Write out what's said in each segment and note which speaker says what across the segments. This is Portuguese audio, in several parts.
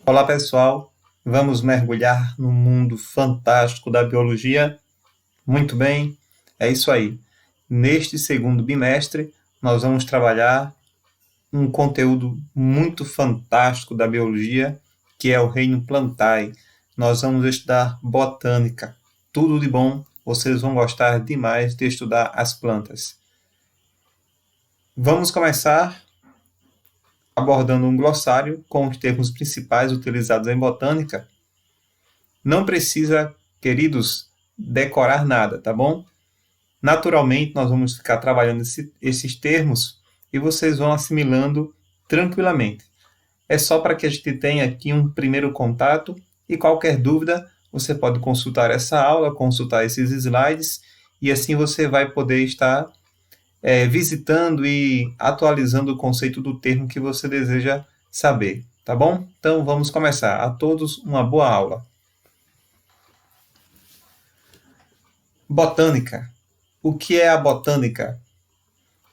Speaker 1: Olá pessoal, vamos mergulhar no mundo fantástico da biologia? Muito bem, é isso aí. Neste segundo bimestre, nós vamos trabalhar um conteúdo muito fantástico da biologia, que é o reino Plantae. Nós vamos estudar botânica. Tudo de bom, vocês vão gostar demais de estudar as plantas. Vamos começar abordando um glossário com os termos principais utilizados em botânica. Não precisa, queridos, decorar nada, tá bom? Naturalmente, nós vamos ficar trabalhando esses termos e vocês vão assimilando tranquilamente. É só para que a gente tenha aqui um primeiro contato e qualquer dúvida, você pode consultar essa aula, consultar esses slides e assim você vai poder estar visitando e atualizando o conceito do termo que você deseja saber, tá bom? Então, vamos começar. A todos, uma boa aula. Botânica. O que é a botânica?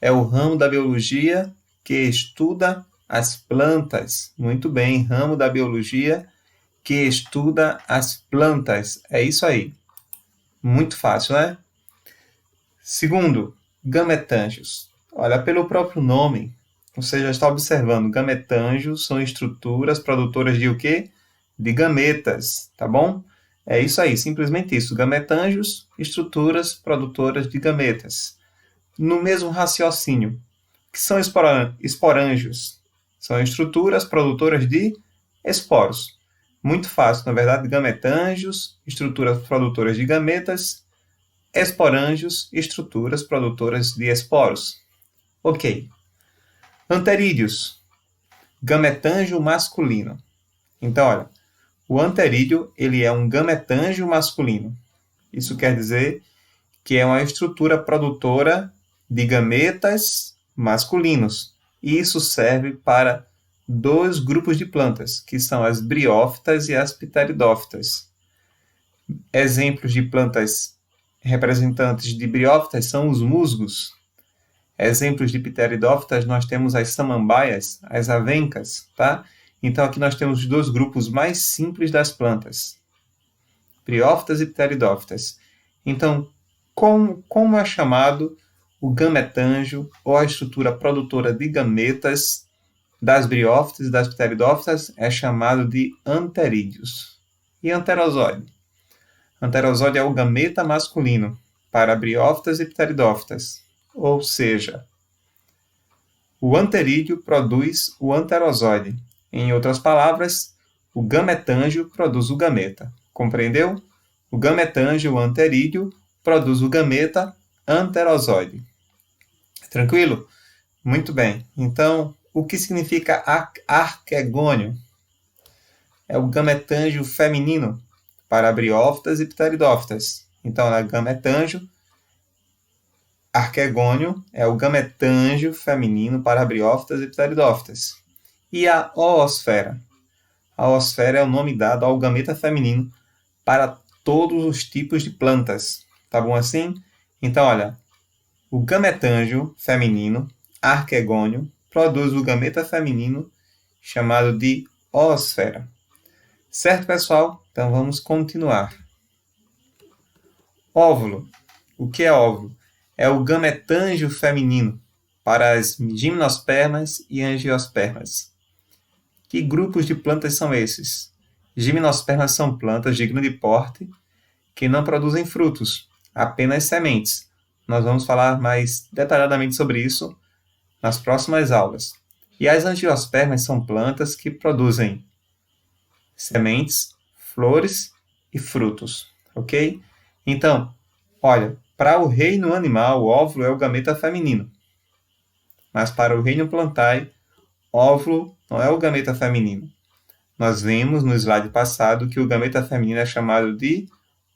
Speaker 1: É o ramo da biologia que estuda as plantas. Muito bem, ramo da biologia que estuda as plantas. É isso aí. Muito fácil, né? Segundo, gametângios. Olha, pelo próprio nome, você já está observando, gametângios são estruturas produtoras de o quê? De gametas, tá bom? É isso aí, simplesmente isso. Gametângios, estruturas produtoras de gametas. No mesmo raciocínio, o que são esporângios? São estruturas produtoras de esporos. Muito fácil, na verdade, gametângios, estruturas produtoras de gametas, esporângios, estruturas produtoras de esporos. Ok. Anterídeos, gametângio masculino. Então, olha, o anterídeo ele é um gametângio masculino. Isso quer dizer que é uma estrutura produtora de gametas masculinos. E isso serve para dois grupos de plantas, que são as briófitas e as pteridófitas. Exemplos de plantas representantes de briófitas são os musgos. Exemplos de pteridófitas nós temos as samambaias, as avencas, tá? Então aqui nós temos os dois grupos mais simples das plantas, briófitas e pteridófitas. Então, como é chamado o gametângio ou a estrutura produtora de gametas das briófitas e das pteridófitas? É chamado de anterídeos. E anterosóide? Anterosóide é o gameta masculino para briófitas e pteridófitas. Ou seja, o anterídeo produz o anterosóide. Em outras palavras, o gametângio produz o gameta. Compreendeu? O gametângio, o anterídeo, produz o gameta anterosóide. Tranquilo? Muito bem. Então, o que significa arquegônio? É o gametângio feminino para briófitas e pteridófitas. Então, é gametângio. Arquegônio é o gametângio feminino para briófitas e pteridófitas. E a oosfera? A oosfera é o nome dado ao gameta feminino para todos os tipos de plantas. Tá bom assim? Então, olha, o gametângio feminino, arquegônio, produz o gameta feminino chamado de oosfera. Certo, pessoal? Então, vamos continuar. Óvulo. O que é óvulo? É o gametângio feminino para as gimnospermas e angiospermas. Que grupos de plantas são esses? Gimnospermas são plantas de grande porte que não produzem frutos, apenas sementes. Nós vamos falar mais detalhadamente sobre isso nas próximas aulas. E as angiospermas são plantas que produzem sementes, flores e frutos, ok? Então, olha, para o reino animal, o óvulo é o gameta feminino. Mas para o reino Plantae, óvulo não é o gameta feminino. Nós vimos no slide passado que o gameta feminino é chamado de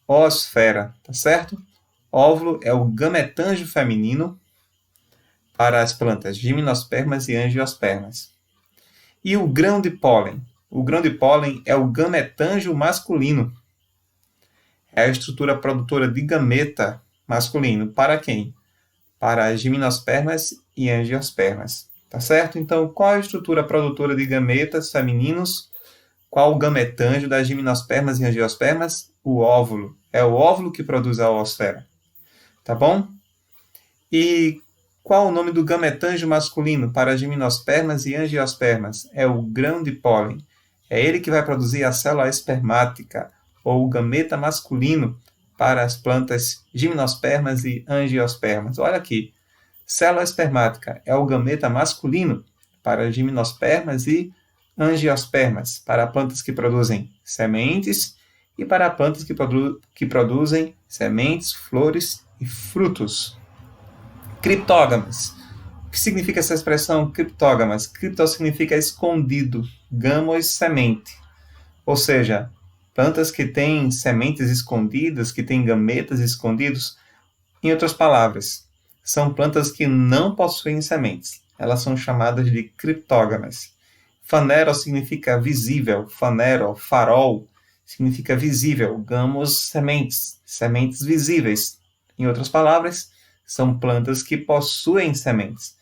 Speaker 1: oosfera, tá certo? Óvulo é o gametângio feminino para as plantas gimnospermas e angiospermas. E o grão de pólen? O grão de pólen é o gametângio masculino. É a estrutura produtora de gameta masculino. Para quem? Para as gimnospermas e angiospermas. Tá certo? Então, qual é a estrutura produtora de gametas femininos Qual o gametângio das gimnospermas e angiospermas? O óvulo. É o óvulo que produz a oosfera. Tá bom? E qual o nome do gametângio masculino para as gimnospermas e angiospermas? É o grão de pólen. É ele que vai produzir a célula espermática, ou o gameta masculino, para as plantas gimnospermas e angiospermas. Olha aqui. Célula espermática é o gameta masculino para gimnospermas e angiospermas, para plantas que produzem sementes e para plantas que produzem sementes, flores e frutos. Criptógamas. O que significa essa expressão criptógamas? Cripto significa escondido, gamos, semente. Ou seja, plantas que têm sementes escondidas, que têm gametas escondidos. Em outras palavras, são plantas que não possuem sementes. Elas são chamadas de criptógamas. Fanero significa visível. Fanero, farol, significa visível. Gamos, sementes. Sementes visíveis. Em outras palavras, são plantas que possuem sementes.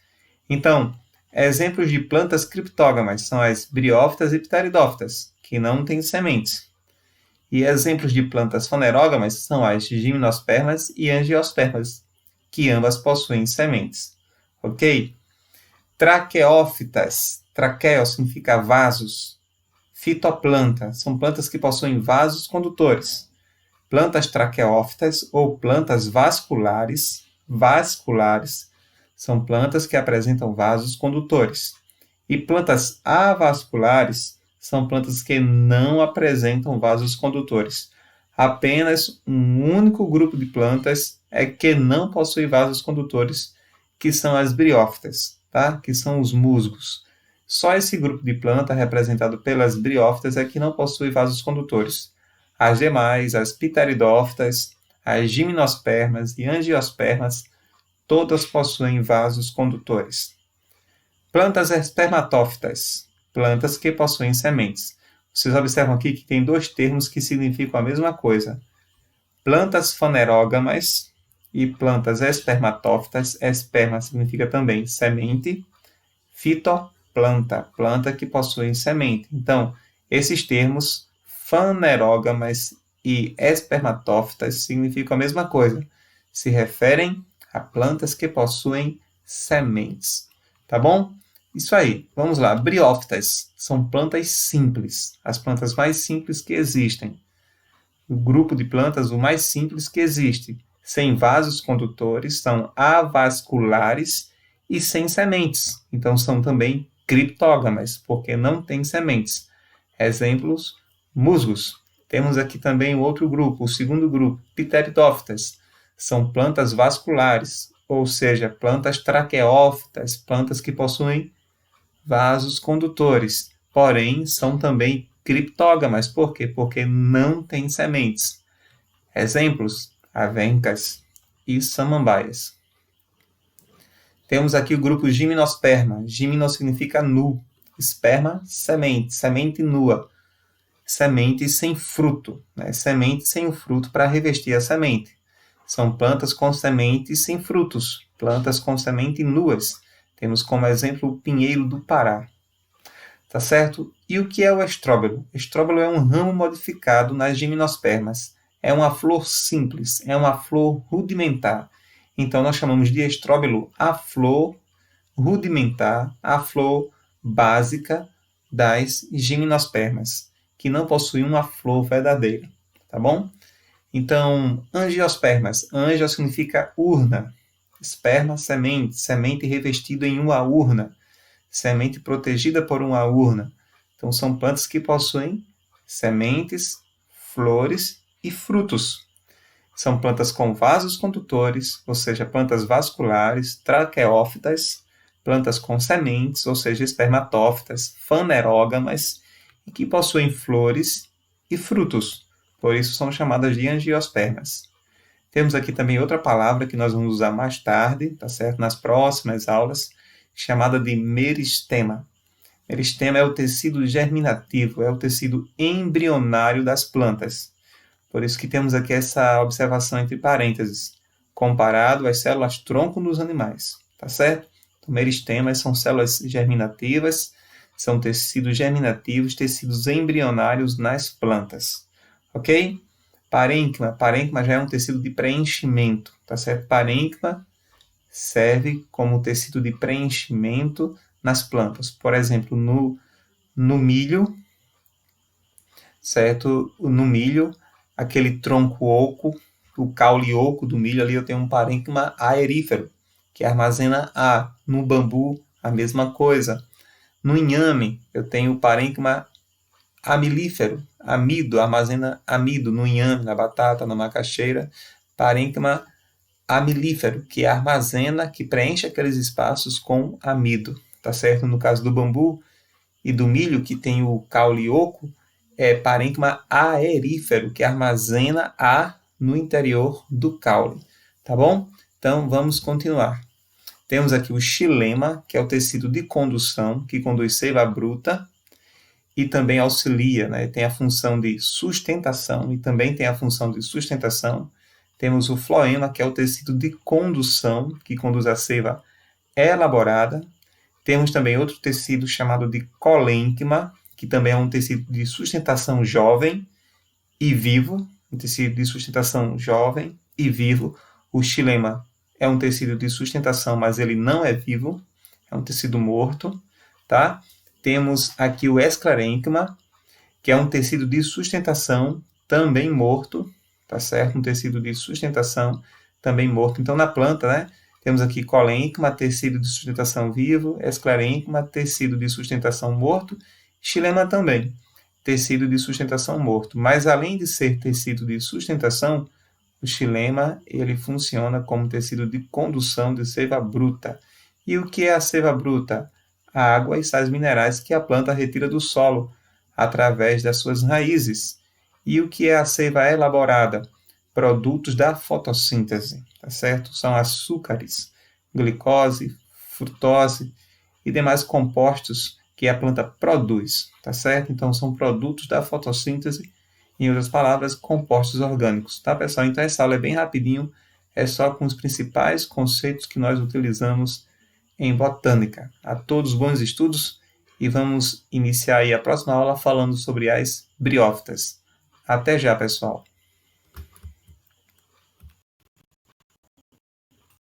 Speaker 1: Então, exemplos de plantas criptógamas são as briófitas e pteridófitas, que não têm sementes. E exemplos de plantas fanerógamas são as gimnospermas e angiospermas, que ambas possuem sementes. Ok? Traqueófitas. Traqueo significa vasos. Fitoplanta. São plantas que possuem vasos condutores. Plantas traqueófitas ou plantas vasculares. Vasculares são plantas que apresentam vasos condutores. E plantas avasculares são plantas que não apresentam vasos condutores. Apenas um único grupo de plantas é que não possui vasos condutores, que são as briófitas, tá? Que são os musgos. Só esse grupo de planta, representado pelas briófitas, é que não possui vasos condutores. As demais, as pteridófitas, as gimnospermas e angiospermas, todas possuem vasos condutores. Plantas espermatófitas, plantas que possuem sementes. Vocês observam aqui que tem dois termos que significam a mesma coisa. Plantas fanerógamas e plantas espermatófitas. Esperma significa também semente. Fitoplanta, planta que possui semente. Então, esses termos, fanerógamas e espermatófitas, significam a mesma coisa. Se referem a plantas que possuem sementes. Tá bom? Isso aí. Vamos lá. Briófitas são plantas simples, as plantas mais simples que existem. O grupo de plantas, o mais simples que existe, sem vasos condutores, são avasculares e sem sementes. Então, são também criptógamas, porque não têm sementes. Exemplos, musgos. Temos aqui também o outro grupo, o segundo grupo, pteridófitas. São plantas vasculares, ou seja, plantas traqueófitas, plantas que possuem vasos condutores, porém são também criptógamas. Por quê? Porque não têm sementes. Exemplos, avencas e samambaias. Temos aqui o grupo gimnosperma. Gimno significa nu. Esperma, semente, semente nua. Semente sem fruto, né? Semente sem o fruto para revestir a semente. São plantas com sementes sem frutos, plantas com semente nuas. Temos como exemplo o pinheiro do Pará. Tá certo? E o que é o estróbilo? Estróbilo é um ramo modificado nas gimnospermas. É uma flor simples, é uma flor rudimentar. Então, nós chamamos de estróbilo a flor rudimentar, a flor básica das gimnospermas, que não possui uma flor verdadeira. Tá bom? Então, angiospermas. Angio significa urna. Esperma, semente. Semente revestida em uma urna. Semente protegida por uma urna. Então, são plantas que possuem sementes, flores e frutos. São plantas com vasos condutores, ou seja, plantas vasculares, traqueófitas, plantas com sementes, ou seja, espermatófitas, fanerógamas, e que possuem flores e frutos. Por isso são chamadas de angiospermas. Temos aqui também outra palavra que nós vamos usar mais tarde, tá certo? Nas próximas aulas, chamada de meristema. Meristema é o tecido germinativo, é o tecido embrionário das plantas. Por isso que temos aqui essa observação entre parênteses, comparado às células-tronco nos animais, tá certo? Então, meristemas são células germinativas, são tecidos germinativos, tecidos embrionários nas plantas, ok? Parênquima já é um tecido de preenchimento, tá certo? Parênquima serve como tecido de preenchimento nas plantas. Por exemplo, no milho, certo? No milho, aquele tronco oco, o caule oco do milho, ali eu tenho um parênquima aerífero, que armazena ar. No bambu, a mesma coisa. No inhame, eu tenho o parênquima amilífero, amido, armazena amido no inhame, na batata, na macaxeira, parênquima amilífero, que armazena, que preenche aqueles espaços com amido, tá certo? No caso do bambu e do milho, que tem o caule oco, é parênquima aerífero, que armazena ar no interior do caule, tá bom? Então, vamos continuar. Temos aqui o xilema, que é o tecido de condução, que conduz seiva bruta e também auxilia, né? Tem a função de sustentação e também tem a função de sustentação. Temos o floema, que é o tecido de condução, que conduz a seiva elaborada. Temos também outro tecido chamado de colênquima, que também é um tecido de sustentação jovem e vivo, um tecido de sustentação jovem e vivo. O xilema é um tecido de sustentação, mas ele não é vivo, é um tecido morto, tá? Temos aqui o esclarênquima, que é um tecido de sustentação também morto, tá certo? Um tecido de sustentação também morto. Então, na planta, né, temos aqui colênquima, tecido de sustentação vivo, esclarênquima, tecido de sustentação morto, xilema também, tecido de sustentação morto. Mas, além de ser tecido de sustentação, o xilema ele funciona como tecido de condução de seiva bruta. E o que é a seiva bruta? A água e sais minerais que a planta retira do solo através das suas raízes. E o que é a seiva elaborada? Produtos da fotossíntese, tá certo? São açúcares, glicose, frutose e demais compostos que a planta produz, tá certo? Então, são produtos da fotossíntese, em outras palavras, compostos orgânicos, tá, pessoal? Então, essa aula é bem rapidinho, é só com os principais conceitos que nós utilizamos em botânica. A todos bons estudos e vamos iniciar aí a próxima aula falando sobre as briófitas. Até já, pessoal!